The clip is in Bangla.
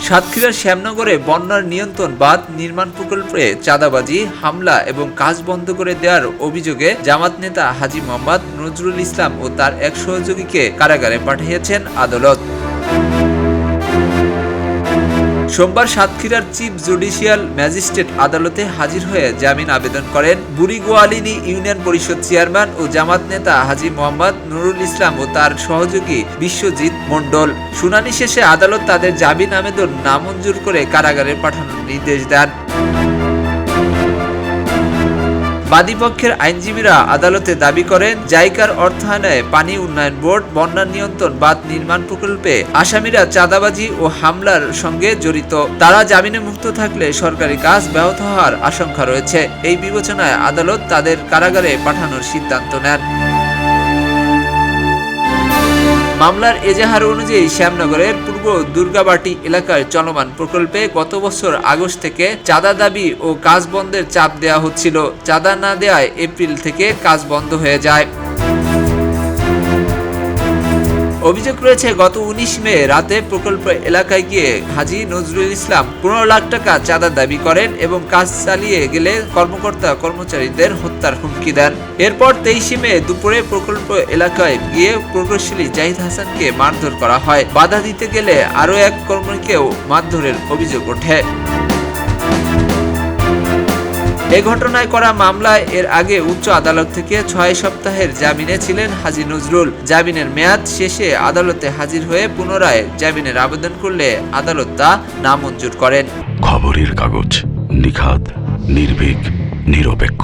সাতক্ষীরার শ্যামনগরে বন্যার নিয়ন্ত্রণ বাঁধ নির্মাণ প্রকল্পে চাঁদাবাজি, হামলা এবং কাজ বন্ধ করে দেওয়ার অভিযোগে জামাত নেতা হাজী মোহাম্মদ নজরুল ইসলাম ও তার এক সহযোগীকে কারাগারে পাঠিয়েছেন আদালত। সোমবার সাতক্ষীরার চিফ জুডিশিয়াল ম্যাজিস্ট্রেট আদালতে হাজির হয়ে জামিন আবেদন করেন বুড়িগোয়ালিনী ইউনিয়ন পরিষদ চেয়ারম্যান ও জামাত নেতা হাজী মোহাম্মদ নুরুল ইসলাম ও তার সহযোগী বিশ্বজিৎ মণ্ডল। শুনানি শেষে আদালত তাদের জামিন আবেদন নামঞ্জুর করে কারাগারে পাঠানোর নির্দেশ দেন। বাদীপক্ষের আইনজীবীরা আদালতে দাবি করেন, জাইকার অর্থায়নে পানি উন্নয়ন বোর্ড বন্যা নিয়ন্ত্রণ বাঁধ নির্মাণ প্রকল্পে আসামিরা চাঁদাবাজি ও হামলার সঙ্গে জড়িত। তারা জামিনে মুক্ত থাকলে সরকারি কাজ ব্যাহত হওয়ার আশঙ্কা রয়েছে। এই বিবেচনায় আদালত তাদের কারাগারে পাঠানোর সিদ্ধান্ত নেন। মামলার এজাহার অনুযায়ী শ্যামনগরের পূর্ব দুর্গাবাটি এলাকার চলমান প্রকল্পে গত বছর আগস্ট থেকে চাঁদা দাবি ও কাজ বন্ধের চাপ দেওয়া হচ্ছিল। চাঁদা না দেওয়ায় এপ্রিল থেকে কাজ বন্ধ হয়ে যায়। অভিযোগ রয়েছে, গত 19 মে রাতে প্রকল্প এলাকায় গিয়ে হাজী নজরুল ইসলাম 15 লাখ টাকা চাঁদা দাবি করেন এবং কাজ চালিয়ে গেলে কর্মকর্তা কর্মচারীদের হত্যার হুমকি দেন। এরপর 23 মে দুপুরে প্রকল্প এলাকায় গিয়ে প্রকৌশলী জাহিদ হাসানকে মারধর করা হয়। বাধা দিতে গেলে আরও এক কর্মীকেও মারধরের অভিযোগ ওঠে। এ ঘটনায় করা মামলায় এর আগে উচ্চ আদালত থেকে 6 সপ্তাহের জামিনে ছিলেন হাজী নজরুল। জামিনের মেয়াদ শেষে আদালতে হাজির হয়ে পুনরায় জামিনের আবেদন করলে আদালত তা নামঞ্জুর করেন। খবরের কাগজ, নিখাত, নির্ভীক, নিরপেক্ষ।